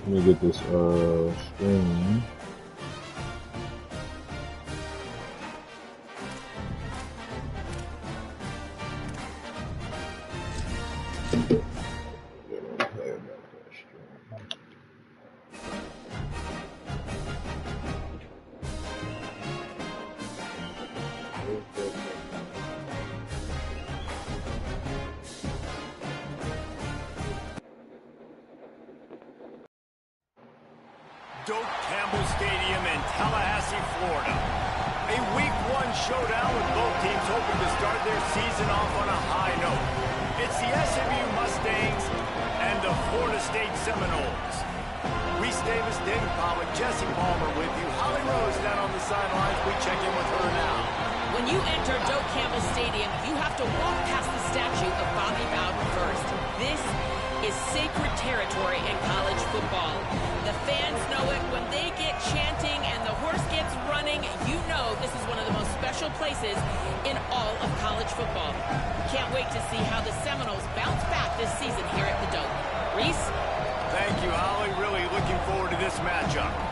Let me get this screen. Campbell Stadium in Tallahassee, Florida. A Week 1 showdown with both teams hoping to start their season off on a high note. It's the SMU Mustangs and the Florida State Seminoles. Reese Davis, David Pollock, Jesse Palmer with you. Holly Rose down on the sidelines. We check in with her now. When you enter Doak Campbell Stadium, you have to walk past the statue of Bobby Bowden first. This is sacred territory in college football. The fans know it. When they get chanting and the horse gets running, you know this is one of the most special places in all of college football. Can't wait to see how the Seminoles bounce back this season here at the Doak. Reese? Thank you, Holly. Really looking forward to this matchup.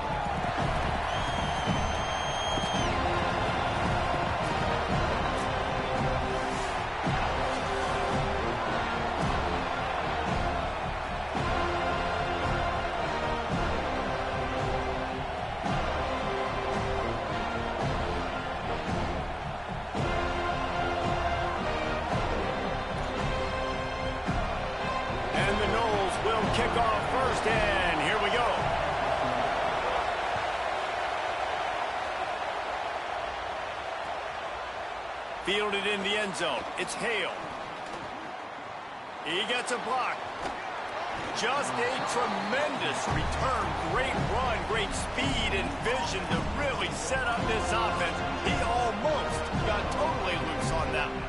Kick off first, and here we go. Fielded in the end zone. It's Hale. He gets a block. Just a tremendous return. Great run, great speed and vision to really set up this offense. He almost got totally loose on that one.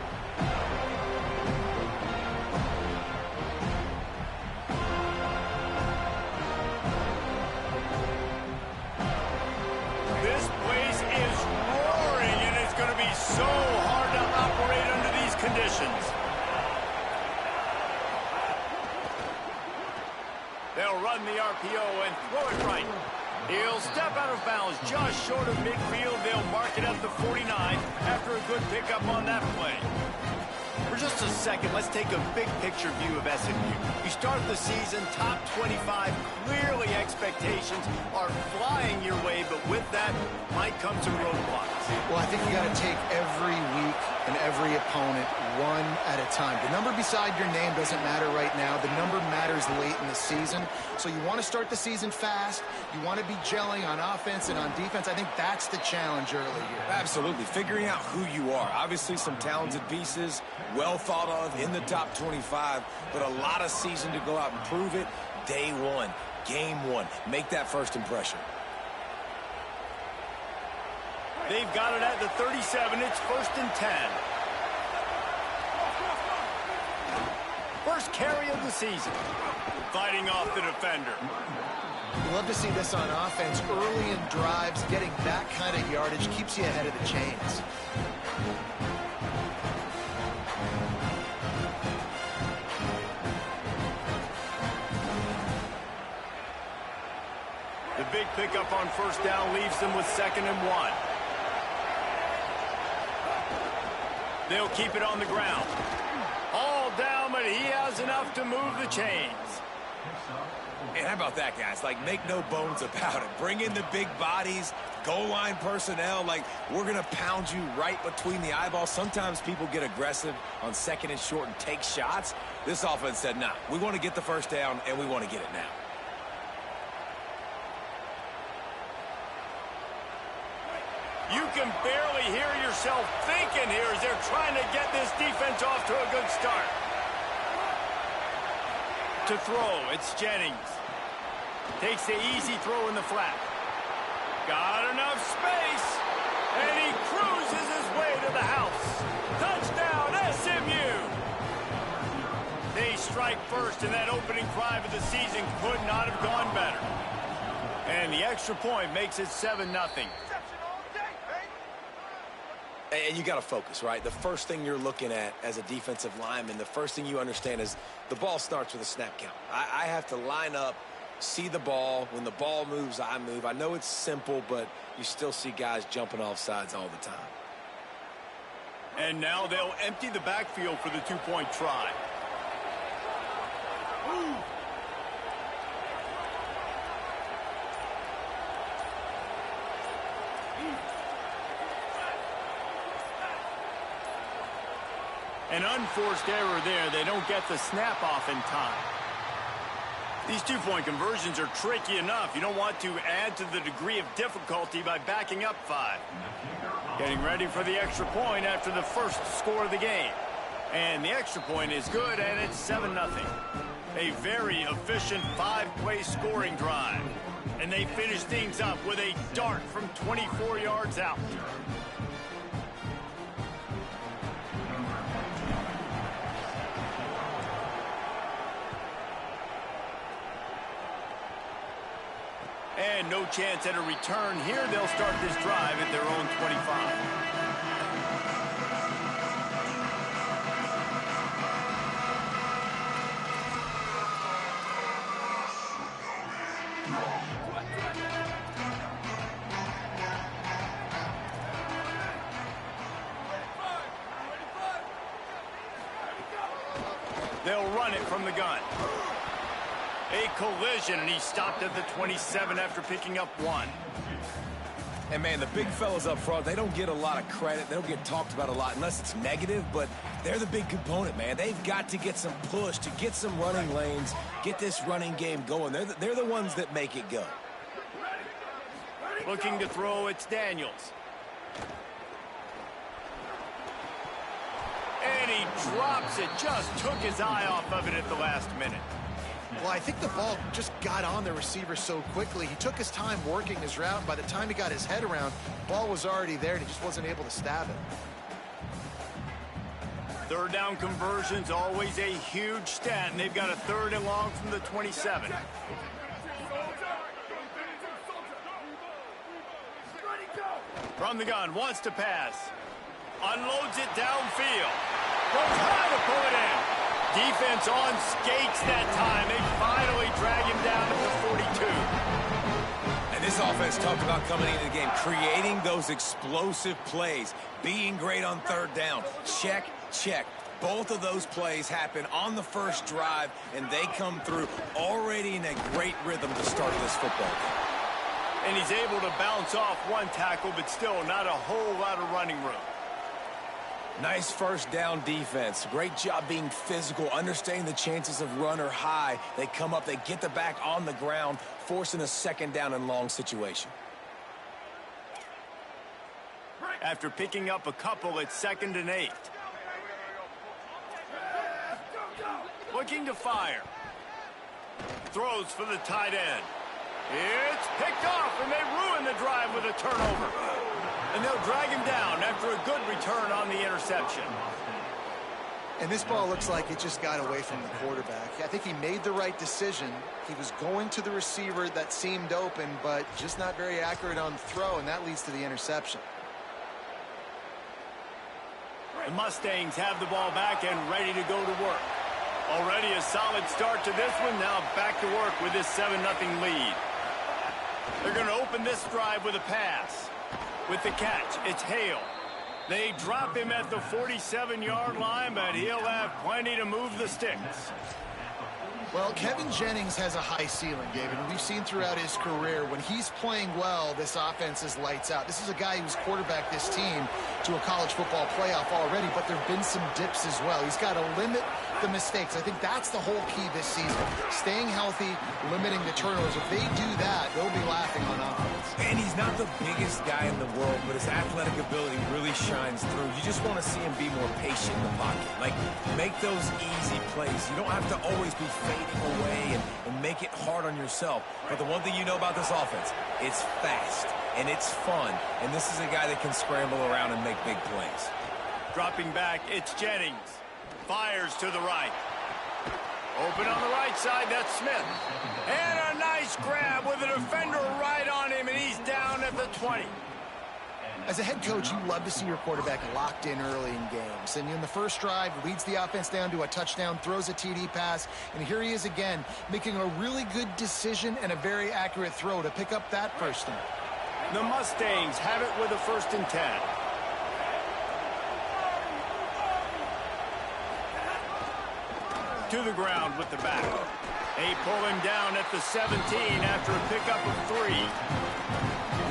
So hard to operate under these conditions. They'll run the RPO and throw it right. He'll step out of bounds just short of midfield. They'll mark it at the 49 after a good pickup on that play. For just a second, let's take a big picture view of SMU. You start the season top 25. Clearly expectations are flying your way, but with that might come some roadblocks. Well, I think you got to take every week and every opponent one at a time. The number beside your name doesn't matter right now. The number matters late in the season. So you want to start the season fast. You want to be gelling on offense and on defense. I think that's the challenge early here. Absolutely. Figuring out who you are. Obviously some talented pieces, well thought of in the top 25, but a lot of season to go out and prove it. Day one, game one. Make that first impression. They've got it at the 37. It's 1st and 10. First carry of the season. Fighting off the defender. You love to see this on offense. Early in drives, getting that kind of yardage keeps you ahead of the chains. The big pickup on first down leaves them with 2nd and 1. They'll keep it on the ground. All down, but he has enough to move the chains. And how about that, guys? Like, make no bones about it. Bring in the big bodies, goal line personnel. Like, we're going to pound you right between the eyeballs. Sometimes people get aggressive on 2nd and short and take shots. This offense said, nah, we want to get the first down, and we want to get it now. You can barely hear yourself thinking here as they're trying to get this defense off to a good start. To throw, it's Jennings. Takes the easy throw in the flat. Got enough space, and he cruises his way to the house. Touchdown, SMU! They strike first, and that opening drive of the season could not have gone better. And the extra point makes it 7-0. And you got to focus, right? The first thing you're looking at as a defensive lineman, the first thing you understand is the ball starts with a snap count. I have to line up see the ball. When the ball moves, I move. I know it's simple, but you still see guys jumping off sides all the time. And now they'll empty the backfield for the two-point try. An unforced error there. They don't get the snap off in time. These two-point conversions are tricky enough. You don't want to add to the degree of difficulty by backing up 5. Getting ready for the extra point after the first score of the game. And the extra point is good, and it's 7-0. A very efficient 5-play scoring drive. And they finish things up with a dart from 24 yards out. And no chance at a return here. They'll start this drive at their own 25. They'll run it from the gun. A collision, and he stopped at the 27 after picking up 1. And, man, the big fellas up front, they don't get a lot of credit. They don't get talked about a lot unless it's negative, but they're the big component, man. They've got to get some push, to get some running lanes, get this running game going. They're the ones that make it go. Looking to throw, it's Daniels. And he drops it, just took his eye off of it at the last minute. Well, I think the ball just got on the receiver so quickly. He took his time working his route, and by the time he got his head around, the ball was already there, and he just wasn't able to stab it. Third down conversions, always a huge stat, and they've got a 3rd and long from the 27. From the gun, wants to pass. Unloads it downfield. Goes high to pull it in. Defense on skates that time. They finally drag him down at the 42. And this offense talked about coming into the game, creating those explosive plays, being great on 3rd down. Check, check. Both of those plays happen on the first drive, and they come through already in a great rhythm to start this football game. And he's able to bounce off 1 tackle, but still not a whole lot of running room. Nice first down defense. Great job being physical, understanding the chances of run are high. They come up, they get the back on the ground, forcing a 2nd down and long situation. After picking up a couple, it's 2nd and 8. Looking to fire. Throws for the tight end. It's picked off, and they ruin the drive with a turnover. And they'll drag him down after a good return on the interception. And this ball looks like it just got away from the quarterback. I think he made the right decision. He was going to the receiver that seemed open, but just not very accurate on the throw, and that leads to the interception. The Mustangs have the ball back and ready to go to work. Already a solid start to this one. Now back to work with this 7-0 lead. They're going to open this drive with a pass. With the catch, it's Hale. They drop him at the 47-yard line, but he'll have plenty to move the sticks. Well, Kevin Jennings has a high ceiling, David, and we've seen throughout his career when he's playing well, this offense is lights out. This is a guy who's quarterbacked this team to a college football playoff already, but there have been some dips as well. He's got to limit the mistakes. I think that's the whole key this season. Staying healthy, limiting the turnovers. If they do that, they'll be laughing on offense. And he's not the biggest guy in the world, but his athletic ability really shines through. You just want to see him be more patient in the pocket. Like, make those easy plays. You don't have to always be fading away and make it hard on yourself. But the one thing you know about this offense, it's fast and it's fun. And this is a guy that can scramble around and make big plays. Dropping back, it's Jennings. Fires to the right. Open on the right side, that's Smith. And a nice grab with a defender right on him, and he's down at the 20. As a head coach, you love to see your quarterback locked in early in games. And in the first drive, leads the offense down to a touchdown, throws a TD pass, and here he is again, making a really good decision and a very accurate throw to pick up that first down. The Mustangs have it with a 1st and 10. To the ground with the back. They pull him down at the 17 after a pickup of 3.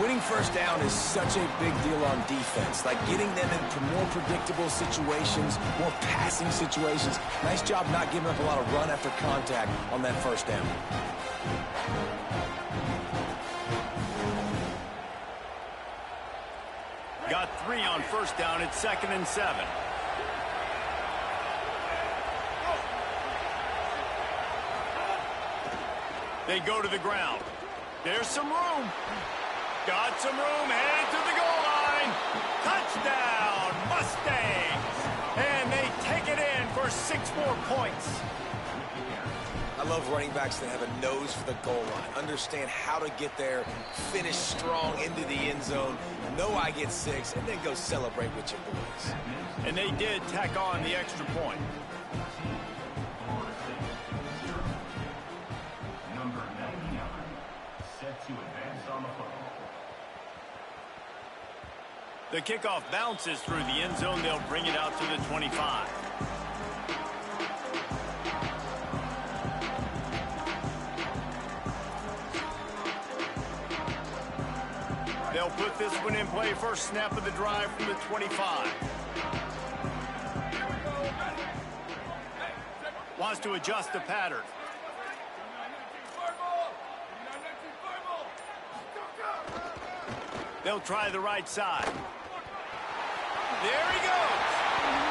Winning first down is such a big deal on defense, like getting them into more predictable situations, more passing situations. Nice job not giving up a lot of run after contact on that first down. Got 3 on first down at 2nd and 7. They go to the ground. There's some room. Got some room, headed to the goal line. Touchdown, Mustangs. And they take it in for 6 more points. I love running backs that have a nose for the goal line, understand how to get there, finish strong into the end zone, know I get 6, and then go celebrate with your boys. And they did tack on the extra point. Number 99, set to advance on the football. The kickoff bounces through the end zone. They'll bring it out to the 25. They'll put this one in play. First snap of the drive from the 25. Wants to adjust the pattern. They'll try the right side. There he goes.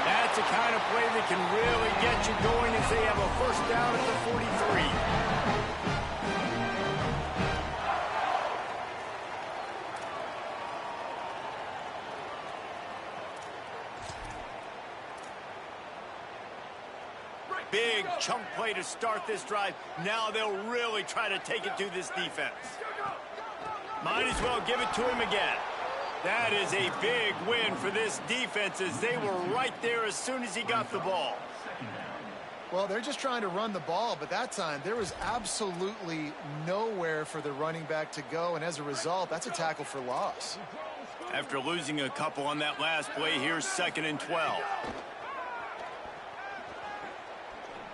That's the kind of play that can really get you going as they have a first down at the 43. Big chunk play to start this drive. Now they'll really try to take it to this defense. Might as well give it to him again. That is a big win for this defense as they were right there as soon as he got the ball. Well, they're just trying to run the ball, but that time there was absolutely nowhere for the running back to go, and as a result, that's a tackle for loss. After losing a couple on that last play, here's 2nd and 12.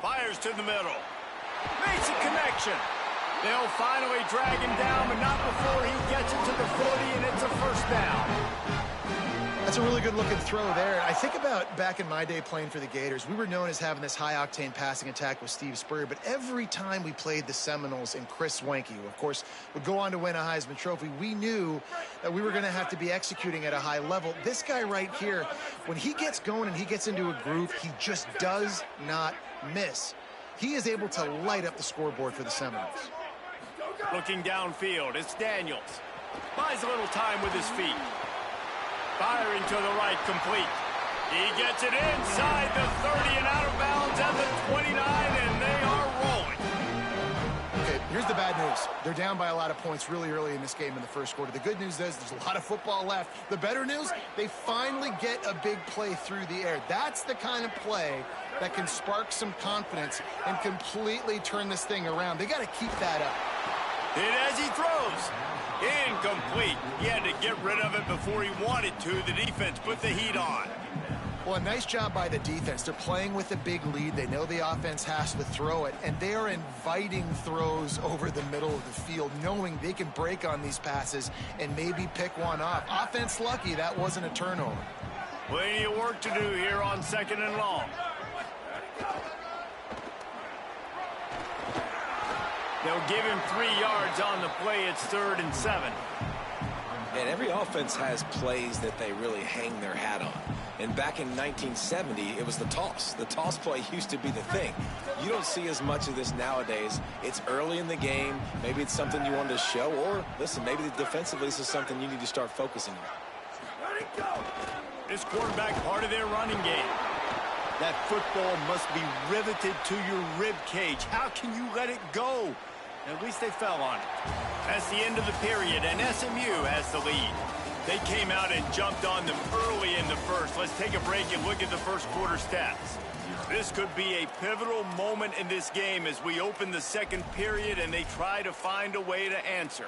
Fires to the middle. Makes a connection. They'll finally drag him down, but not before he gets it to the 40, and it's a first down. That's a really good-looking throw there. I think about back in my day playing for the Gators, we were known as having this high-octane passing attack with Steve Spurrier, but every time we played the Seminoles and Chris Wenke, who, of course, would go on to win a Heisman Trophy, we knew that we were going to have to be executing at a high level. This guy right here, when he gets going and he gets into a groove, he just does not miss. He is able to light up the scoreboard for the Seminoles. Looking downfield, it's Daniels. Buys a little time with his feet. Firing to the right, complete. He gets it inside the 30 and out of bounds at the 29, and they are rolling. Okay, here's the bad news. They're down by a lot of points really early in this game in the first quarter. The good news is there's a lot of football left. The better news, they finally get a big play through the air. That's the kind of play that can spark some confidence and completely turn this thing around. They got to keep that up. And as he throws, incomplete. He had to get rid of it before he wanted to. The defense put the heat on. Well, a nice job by the defense. They're playing with a big lead. They know the offense has to throw it, and they are inviting throws over the middle of the field, knowing they can break on these passes and maybe pick one off. Offense lucky that wasn't a turnover. Plenty of work to do here on 2nd and long. They'll give him 3 yards on the play. It's 3rd and 7. And every offense has plays that they really hang their hat on. And back in 1970, it was the toss. The toss play used to be the thing. You don't see as much of this nowadays. It's early in the game. Maybe it's something you wanted to show. Or, listen, maybe defensively this is something you need to start focusing on. This quarterback part of their running game. That football must be riveted to your rib cage. How can you let it go? At least they fell on it. That's the end of the period, and SMU has the lead. They came out and jumped on them early in the first. Let's take a break and look at the first quarter stats. This could be a pivotal moment in this game as we open the second period and they try to find a way to answer.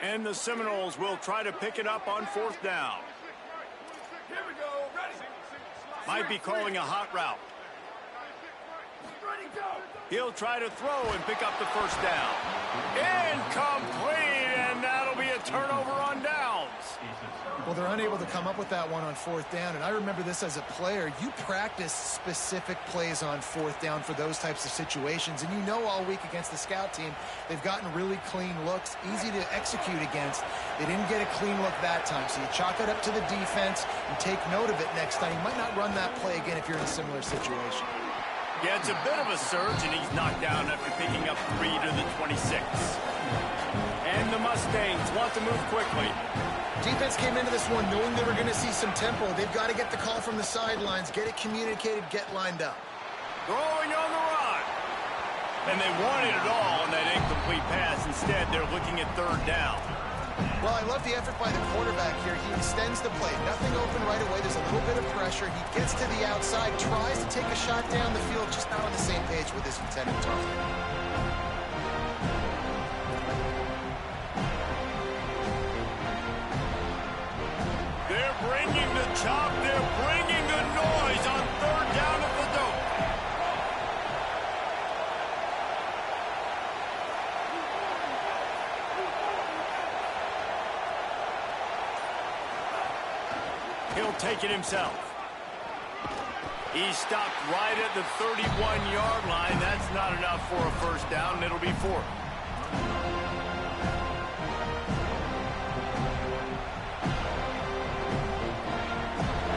And the Seminoles will try to pick it up on fourth down. Might be calling a hot route. He'll try to throw and pick up the first down. Incomplete, and that'll be a turnover on downs. Well, they're unable to come up with that one on fourth down, and I remember this as a player. You practice specific plays on fourth down for those types of situations, and you know all week against the scout team, they've gotten really clean looks, easy to execute against. They didn't get a clean look that time, so you chalk it up to the defense and take note of it next time. You might not run that play again if you're in a similar situation. Yeah, it's a bit of a surge, and he's knocked down after picking up 3 to the 26. And the Mustangs want to move quickly. Defense came into this one knowing they were going to see some tempo. They've got to get the call from the sidelines, get it communicated, get lined up. Throwing on the run. And they wanted it all on that incomplete pass. Instead, they're looking at third down. Well, I love the effort by the quarterback here. He extends the play. Nothing open right away. There's a little bit of pressure. He gets to the outside, tries to take a shot down the field, just not on the same page with his intended target. They're bringing the chop. They're bringing the noise on third down at the dope. He'll take it himself. He's stopped right at the 31-yard line. That's not enough for a first down. It'll be fourth.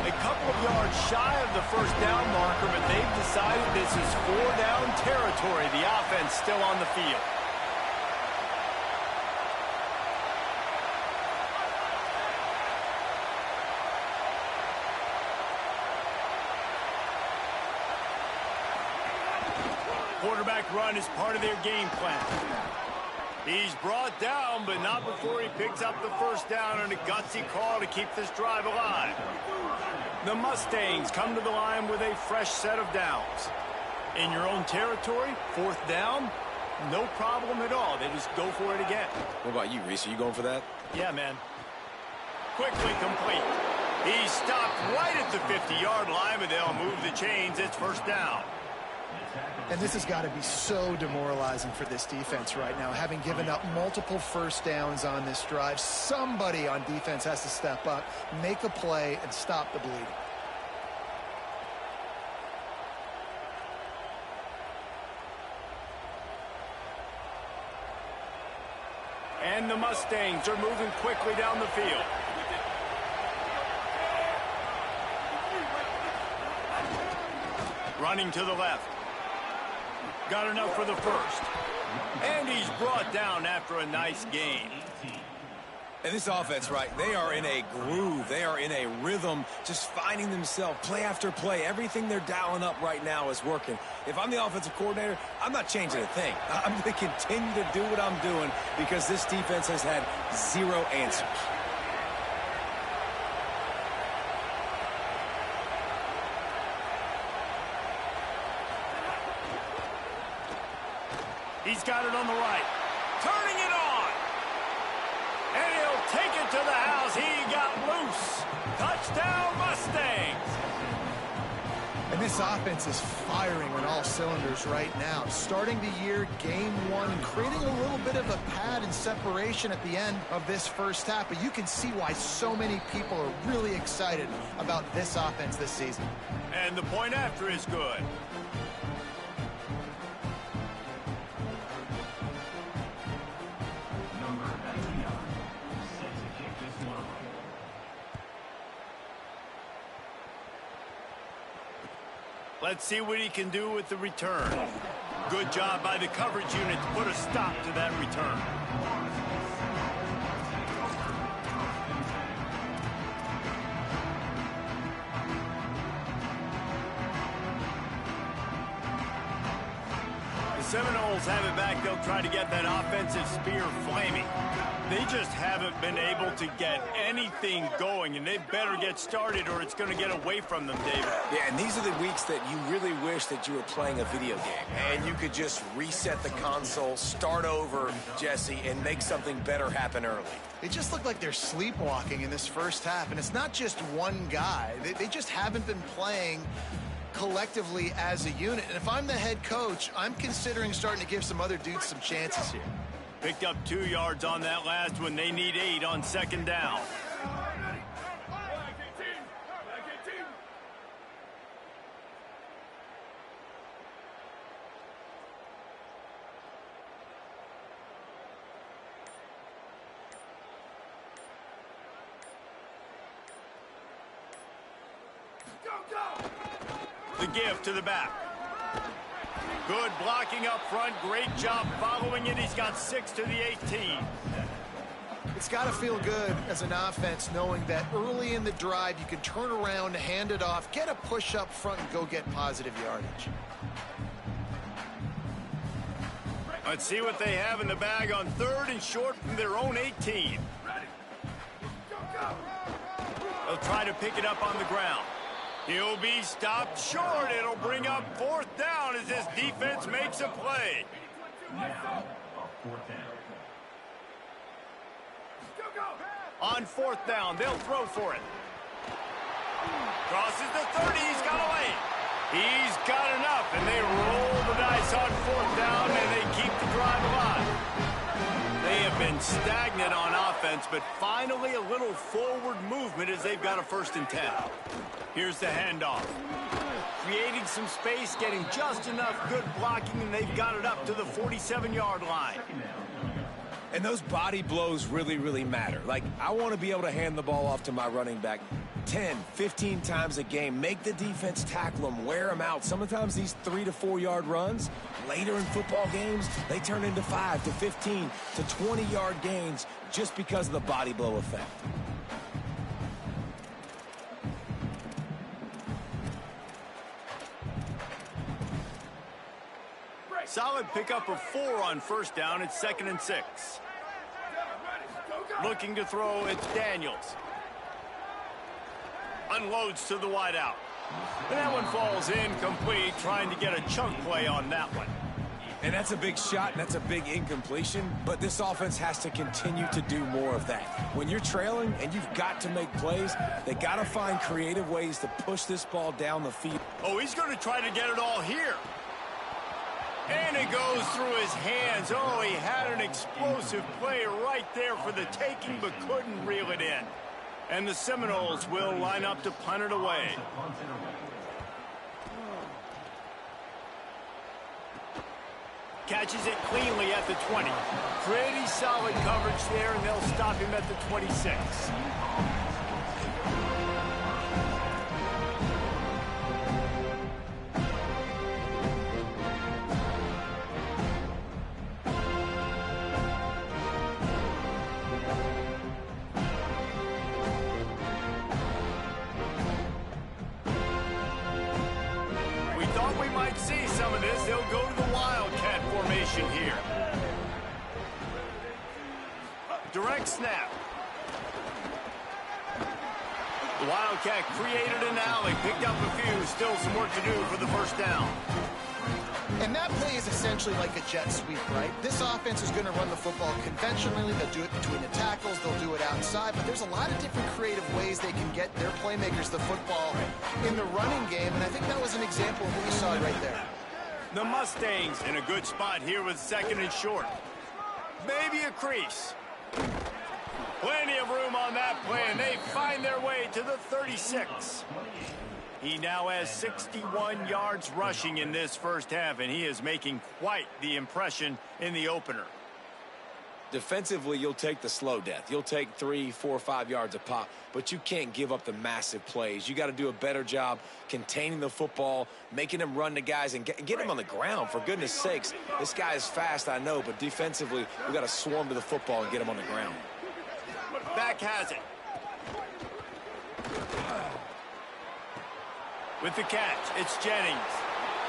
A couple of yards shy of the first down marker, but they've decided this is 4-down territory. The offense still on the field. Quarterback run is part of their game plan. He's brought down, but not before he picks up the first down and a gutsy call to keep this drive alive. The Mustangs come to the line with a fresh set of downs. In your own territory, fourth down, no problem at all. They just go for it again. What about you, Reese? Are you going for that? Yeah, man. Quickly complete. He stopped right at the 50-yard line, but they'll move the chains. It's first down. And this has got to be so demoralizing for this defense right now. Having given up multiple first downs on this drive, somebody on defense has to step up, make a play, and stop the bleeding. And the Mustangs are moving quickly down the field. Running to the left. Got enough for the first. And he's brought down after a nice gain. And this offense, right, they are in a groove. They are in a rhythm, just finding themselves play after play. Everything they're dialing up right now is working. If I'm the offensive coordinator, I'm not changing a thing. I'm going to continue to do what I'm doing because this defense has had zero answers. He's got it on the right. Turning it on. And he'll take it to the house. He got loose. Touchdown, Mustangs. And this offense is firing on all cylinders right now. Starting the year, game one, and creating a little bit of a pad and separation at the end of this first half. But you can see why so many people are really excited about this offense this season. And the point after is good. Let's see what he can do with the return. Good job by the coverage unit to put a stop to that return. Seminoles have it back. They'll try to get that offensive spear flaming. They just haven't been able to get anything going, and they better get started or it's going to get away from them, David. Yeah, and these are the weeks that you really wish that you were playing a video game and you could just reset the console, start over, Jesse, and make something better happen early. They just look like they're sleepwalking in this first half, and it's not just one guy. They just haven't been playing collectively as a unit. And if I'm the head coach, I'm considering starting to give some other dudes some chances here. Picked up 2 yards on that last one. They need 8 on second down. The give to the back. Good blocking up front. Great job following it. He's got 6 to the 18. It's got to feel good as an offense knowing that early in the drive you can turn around, hand it off, get a push up front, and go get positive yardage. Let's see what they have in the bag on 3rd and short from their own 18. They'll try to pick it up on the ground. He'll be stopped short. It'll bring up 4th down as this defense makes a play. On 4th down, they'll throw for it. Crosses the 30. He's got a lane. He's got enough, and they roll the dice on 4th down, and they keep the drive alive. They have been stagnant on offense, but finally a little forward movement as they've got a 1st and 10. Here's the handoff. Creating some space, getting just enough good blocking, and they've got it up to the 47-yard line. And those body blows really, really matter. Like, I want to be able to hand the ball off to my running back 10, 15 times a game. Make the defense tackle them, wear them out. Sometimes these 3 to 4 yard runs, later in football games, they turn into 5 to 15 to 20-yard gains just because of the body blow effect. Solid pickup of 4 on 1st down. It's 2nd and 6. Looking to throw, it's Daniels. Unloads to the wideout. And that one falls incomplete, trying to get a chunk play on that one. And that's a big shot, and that's a big incompletion, but this offense has to continue to do more of that. When you're trailing and you've got to make plays, they got to find creative ways to push this ball down the field. Oh, he's going to try to get it all here. And it goes through his hands. Oh, he had an explosive play right there for the taking, but couldn't reel it in. And the Seminoles will line up to punt it away. Catches it cleanly at the 20. Pretty solid coverage there, and they'll stop him at the 26. See some of this. They'll go to the Wildcat formation here. Direct snap. The Wildcat created an alley, picked up a few, still some work to do for the 1st down. And that play is essentially like a jet sweep, right? This offense is going to run the football conventionally. They'll do it between the tackles. They'll do it outside. But there's a lot of different creative ways they can get their playmakers the football in the running game. And I think that was an example of what you saw right there. The Mustangs in a good spot here with 2nd and short. Maybe a crease. Plenty of room on that play, and they find their way to the 36. He now has 61 yards rushing in this 1st half, and he is making quite the impression in the opener. Defensively, you'll take the slow death. You'll take 3, 4, 5 yards a pop, but you can't give up the massive plays. You got to do a better job containing the football, making them run to guys, and get him on the ground, for goodness sakes. This guy is fast, I know, but defensively, we got to swarm to the football and get him on the ground. Back has it. With the catch, it's Jennings.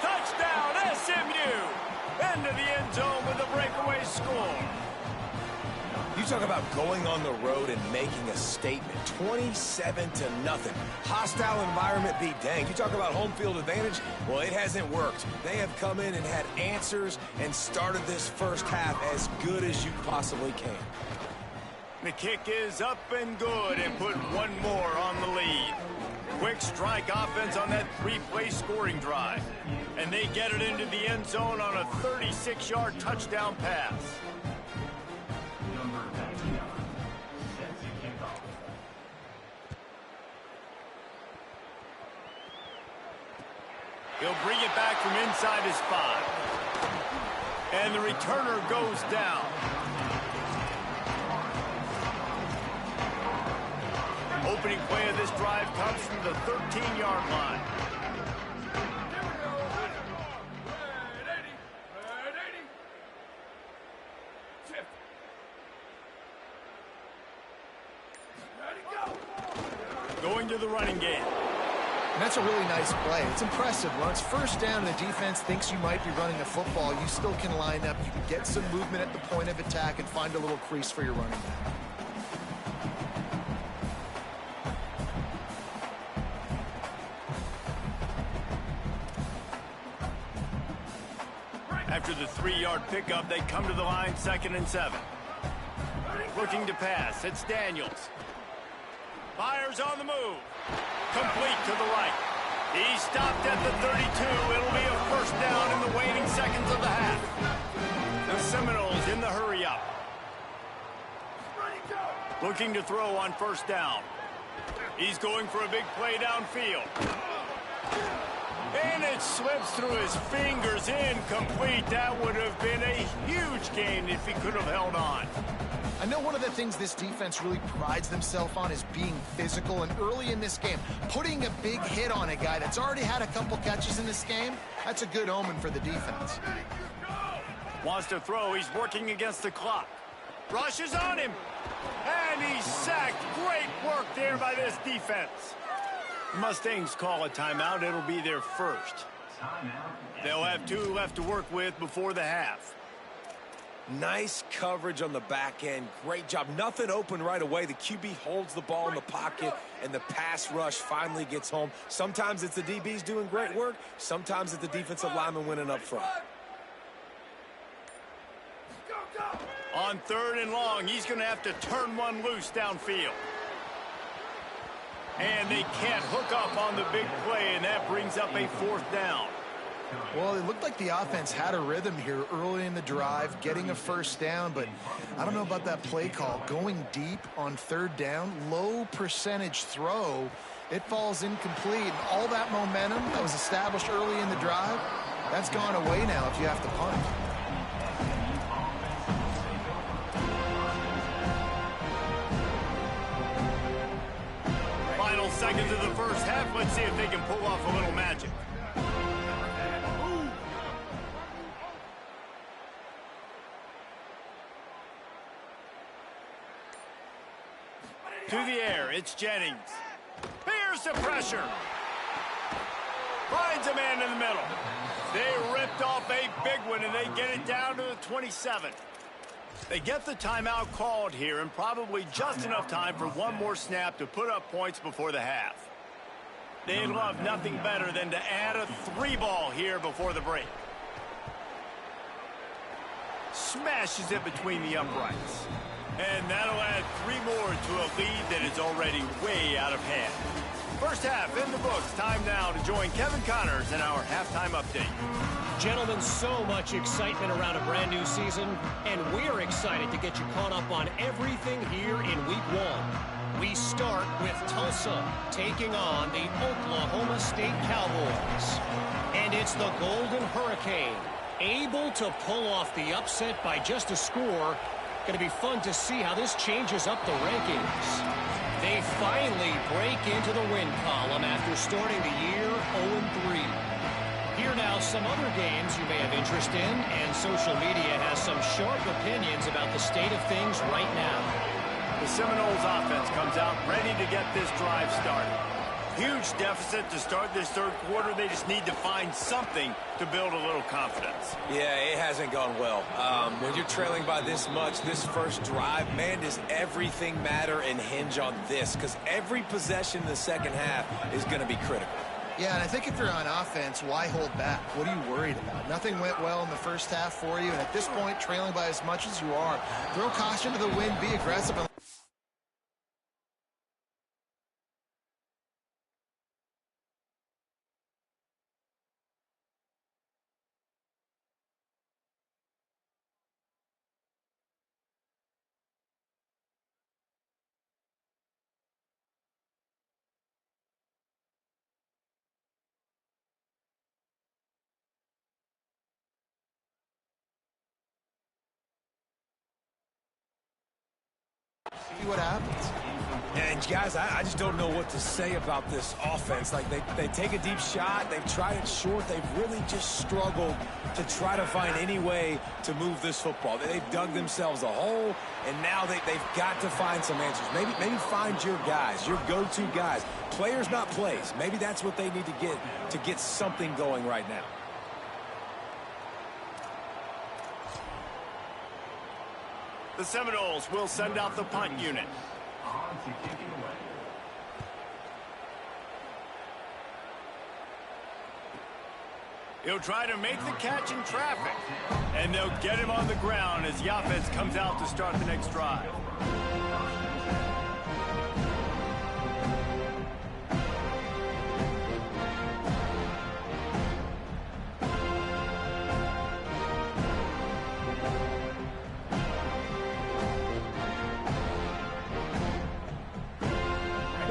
Touchdown, SMU! into the end zone with a breakaway score. You talk about going on the road and making a statement. 27-0. Hostile environment be danged. You talk about home field advantage. Well, it hasn't worked. They have come in and had answers and started this first half as good as you possibly can. The kick is up and good and put one more on the lead. Quick strike offense on that three-play scoring drive. And they get it into the end zone on a 36-yard touchdown pass. Number 99 sets the kickoff. He'll bring it back from inside his 5. And the returner goes down. Opening play of this drive comes from the 13-yard line. Going to the running game. And that's a really nice play. It's impressive. When it's first down and the defense thinks you might be running a football, you still can line up. You can get some movement at the point of attack and find a little crease for your running back. After the 3-yard pickup, they come to the line, 2nd and 7. Looking to pass. It's Daniels. Fires on the move. Complete to the right. He stopped at the 32. It'll be a first down in the waning seconds of the half. The Seminoles in the hurry-up. Looking to throw on first down. He's going for a big play downfield. And it slips through his fingers, incomplete. That would have been a huge gain if he could have held on. I know one of the things this defense really prides themselves on is being physical, and early in this game, putting a big hit on a guy that's already had a couple catches in this game, that's a good omen for the defense. Wants to throw. He's working against the clock. Rushes on him. And he's sacked. Great work there by this defense. Mustangs call a timeout. It'll be their first. They'll have 2 left to work with before the half. Nice coverage on the back end. Great job. Nothing open right away. The QB holds the ball in the pocket, and the pass rush finally gets home. Sometimes it's the DBs doing great work. Sometimes it's the defensive lineman winning up front. On 3rd and long, he's going to have to turn one loose downfield. And they can't hook up on the big play, and that brings up a 4th down. Well, it looked like the offense had a rhythm here early in the drive, getting a first down, but I don't know about that play call. Going deep on 3rd down, low percentage throw, it falls incomplete, and all that momentum that was established early in the drive, that's gone away now if you have to punt. Final seconds of the first half. Let's see if they can pull off a little magic. To the air, it's Jennings. Here's the pressure. Finds a man in the middle. They ripped off a big one, and they get it down to the 27. They get the timeout called here, and probably just enough time for one more snap to put up points before the half. They'd love nothing better than to add a 3-ball here before the break. Smashes it between the uprights. And that'll add 3 more to a lead that is already way out of hand. First half in the books. Time now to join Kevin Connors in our halftime update. Gentlemen, so much excitement around a brand new season, and we're excited to get you caught up on everything here in Week 1. We start with Tulsa taking on the Oklahoma State Cowboys. And it's the Golden Hurricane, able to pull off the upset by just a score. Going to be fun to see how this changes up the rankings. They finally break into the win column after starting the year 0-3. Here now some other games you may have interest in, and social media has some sharp opinions about the state of things right now. The Seminoles offense comes out ready to get this drive started. Huge deficit to start this third quarter. They just need to find something to build a little confidence. Yeah, it hasn't gone well. When you're trailing by this much, this first drive, man, does everything matter and hinge on this? Because every possession in the second half is going to be critical. Yeah, and I think if you're on offense, why hold back? What are you worried about? Nothing went well in the first half for you, and at this point, trailing by as much as you are, throw caution to the wind, be aggressive. See what happens. And guys, I just don't know what to say about this offense. Like they take a deep shot, they've tried it short, they've really just struggled to try to find any way to move this football. They've dug themselves a hole, and now they've got to find some answers. Maybe find your guys, your go-to guys. Players, not plays. Maybe that's what they need to get something going right now. The Seminoles will send out the punt unit. On to kick it away. He'll try to make the catch in traffic. And they'll get him on the ground as the offense comes out to start the next drive.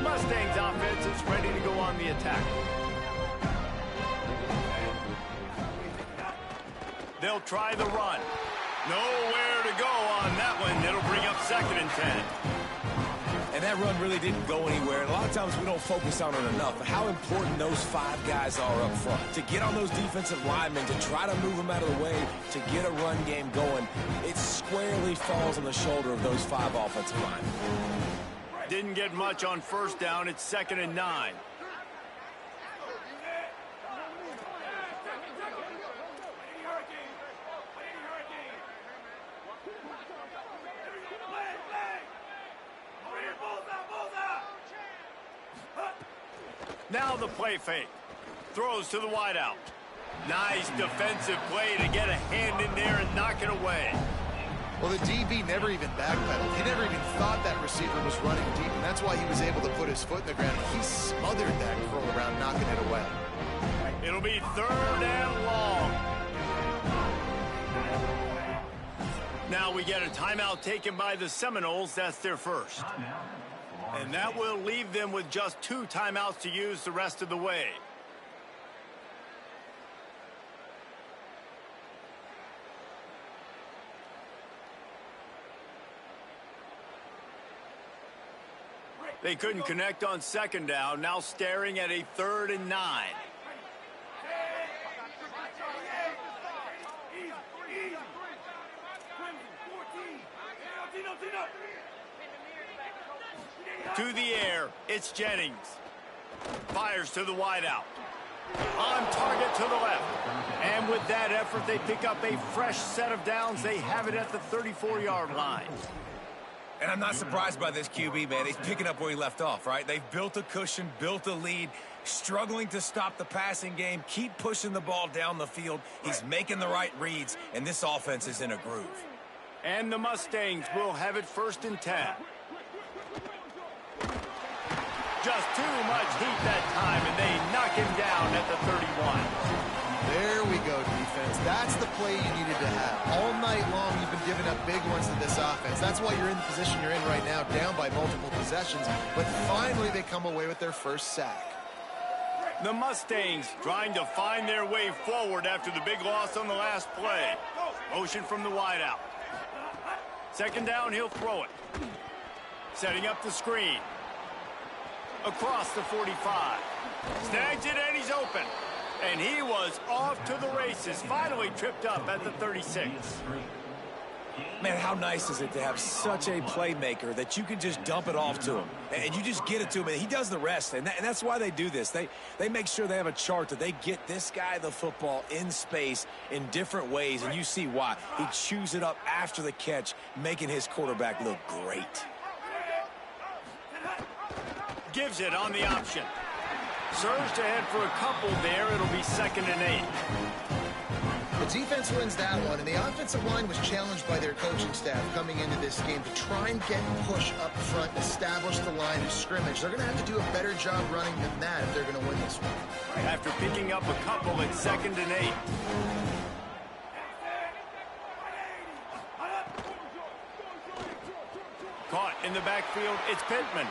Mustang's offense is ready to go on the attack. They'll try the run. Nowhere to go on that one. It'll bring up 2nd and 10. And that run really didn't go anywhere. And a lot of times we don't focus on it enough. But how important those 5 guys are up front. To get on those defensive linemen, to try to move them out of the way, to get a run game going, it squarely falls on the shoulder of those 5 offensive linemen. Didn't get much on first down. It's 2nd and 9. Now the play fake. Throws to the wideout. Nice defensive play to get a hand in there and knock it away. Well, the DB never even backpedaled. He never even thought that receiver was running deep, and that's why he was able to put his foot in the ground. He smothered that curl around, knocking it away. It'll be 3rd and long. Now we get a timeout taken by the Seminoles. That's their first. And that will leave them with just 2 timeouts to use the rest of the way. They couldn't connect on 2nd down. Now staring at a 3rd and 9. To the air, it's Jennings. Fires to the wideout. On target to the left. And with that effort, they pick up a fresh set of downs. They have it at the 34-yard line. And I'm not surprised by this QB, man. He's picking up where he left off, right? They've built a cushion, built a lead, struggling to stop the passing game, keep pushing the ball down the field. He's making the right reads, and this offense is in a groove. And the Mustangs will have it 1st and 10. Just too much heat that time, and they knock him down at the 31. There we go, defense. That's the play you needed to have. All night long, you've been giving up big ones to this offense. That's why you're in the position you're in right now, down by multiple possessions. But finally, they come away with their first sack. The Mustangs trying to find their way forward after the big loss on the last play. Motion from the wideout. 2nd down, he'll throw it. Setting up the screen. Across the 45. Snags it, and he's open. And he was off to the races. Finally tripped up at the 36. Man, how nice is it to have such a playmaker that you can just dump it off to him, and you just get it to him, and he does the rest, and that's why they do this. They make sure they have a chart that they get this guy the football in space in different ways, and you see why. He chews it up after the catch, making his quarterback look great. Gives it on the option. Surged ahead for a couple there. It'll be 2nd and 8. The defense wins that one, and the offensive line was challenged by their coaching staff coming into this game to try and get push up front, establish the line of scrimmage. They're going to have to do a better job running than that if they're going to win this one. After picking up a couple at 2nd and 8. Caught in the backfield, it's Pittman.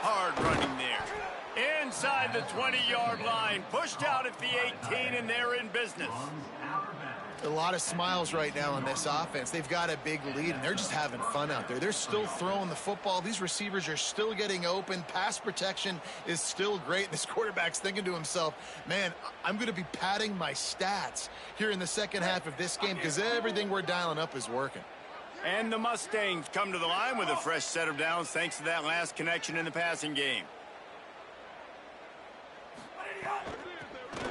Hard running there. Inside the 20-yard line, pushed out at the 18, and they're in business. A lot of smiles right now on this offense. They've got a big lead, and they're just having fun out there. They're still throwing the football. These receivers are still getting open. Pass protection is still great. This quarterback's thinking to himself, man, I'm going to be padding my stats here in the second half of this game because everything we're dialing up is working. And the Mustangs come to the line with a fresh set of downs thanks to that last connection in the passing game.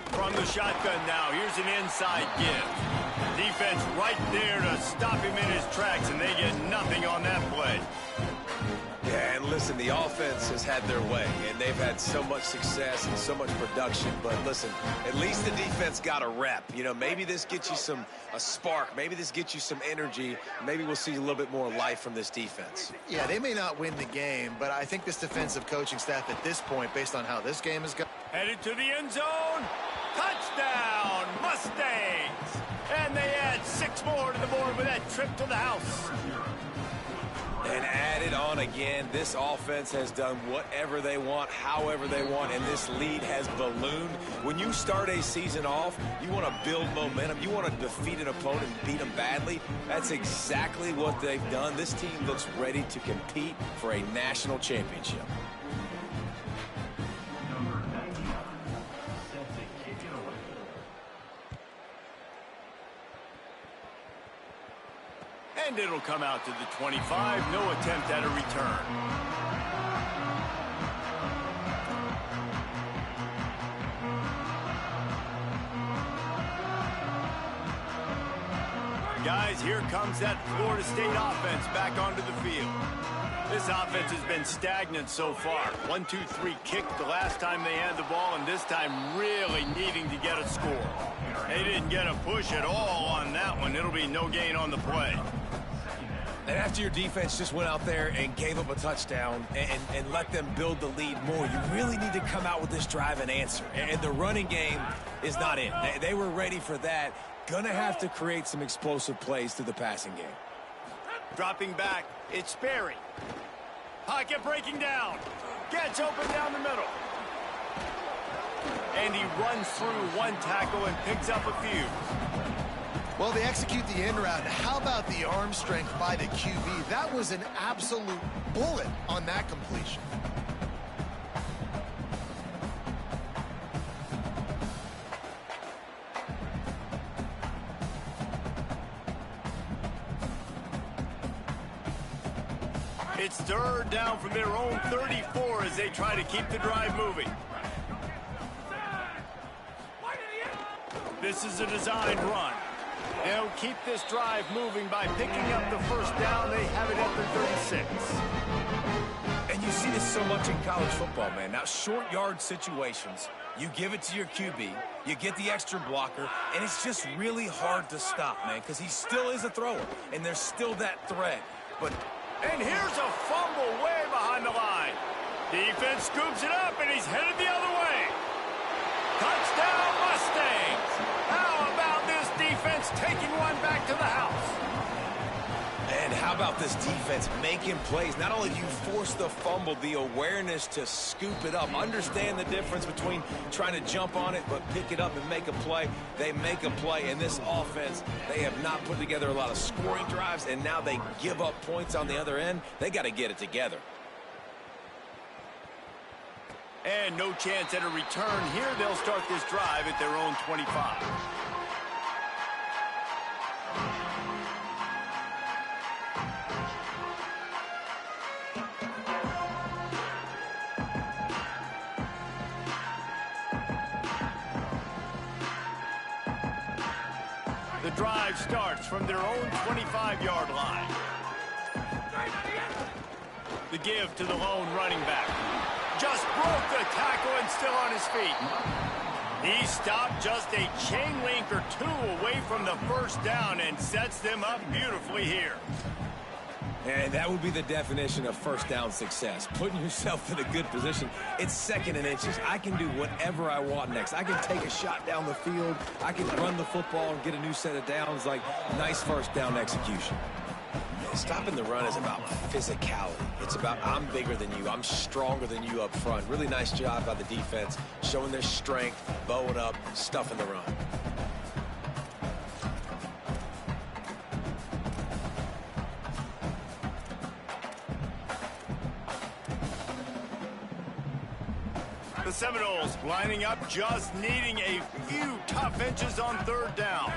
From the shotgun now, here's an inside give. Defense right there to stop him in his tracks, and they get nothing on that play. Yeah, and listen, the offense has had their way, and they've had so much success and so much production. But listen, at least the defense got a rep. You know, maybe this gets you a spark. Maybe this gets you some energy. Maybe we'll see a little bit more life from this defense. Yeah, they may not win the game, but I think this defensive coaching staff at this point, based on how this game is going. Headed to the end zone. Touchdown, Mustangs! And they add 6 more to the board with that trip to the house. And added on again, this offense has done whatever they want, however they want, and this lead has ballooned. When you start a season off, you want to build momentum. You want to defeat an opponent and beat them badly. That's exactly what they've done. This team looks ready to compete for a national championship. And it'll come out to the 25. No attempt at a return. Guys, here comes that Florida State offense back onto the field. This offense has been stagnant so far. 1-2-3 kick the last time they had the ball, and this time really needing to get a score. They didn't get a push at all on that one. It'll be no gain on the play. And after your defense just went out there and gave up a touchdown and let them build the lead more, you really need to come out with this drive and answer. And the running game is not in. They were ready for that. Gonna have to create some explosive plays through the passing game. Dropping back, it's Sperry. Pocket breaking down. Gets open down the middle. And he runs through one tackle and picks up a few. Well, they execute the end route. How about the arm strength by the QB? That was an absolute bullet on that completion. It's 3rd down from their own 34 as they try to keep the drive moving. This is a designed run. They'll keep this drive moving by picking up the 1st down. They have it at the 36. And you see this so much in college football, man. Now, short yard situations, you give it to your QB, you get the extra blocker, and it's just really hard to stop, man, because he still is a thrower, and there's still that threat. And here's a fumble way behind the line. Defense scoops it up, and he's headed the other way. Touchdown, Mustangs. How about this defense taking one back to the house? And how about this defense making plays? Not only do you force the fumble, the awareness to scoop it up. Understand the difference between trying to jump on it, but pick it up and make a play. They make a play, and this offense, they have not put together a lot of scoring drives, and now they give up points on the other end. They got to get it together. And no chance at a return here. They'll start this drive at their own 25. drive starts from their own 25-yard line. The give to the lone running back. Just broke the tackle and still on his feet. He stopped just a chain link or two away from the first down and sets them up beautifully here. And that would be the definition of first down success. Putting yourself in a good position. It's 2nd and inches. I can do whatever I want next. I can take a shot down the field. I can run the football and get a new set of downs. Like, nice first down execution. Stopping the run is about physicality. It's about I'm bigger than you. I'm stronger than you up front. Really nice job by the defense, showing their strength, bowing up, stuffing the run. The Seminoles lining up, just needing a few tough inches on 3rd down.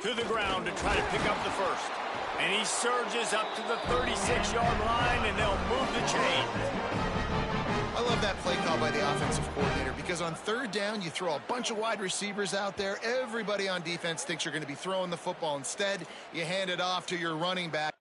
To the ground to try to pick up the first. And he surges up to the 36-yard line, and they'll move the chain. I love that play call by the offensive coordinator because on 3rd down, you throw a bunch of wide receivers out there. Everybody on defense thinks you're going to be throwing the football. Instead, you hand it off to your running back.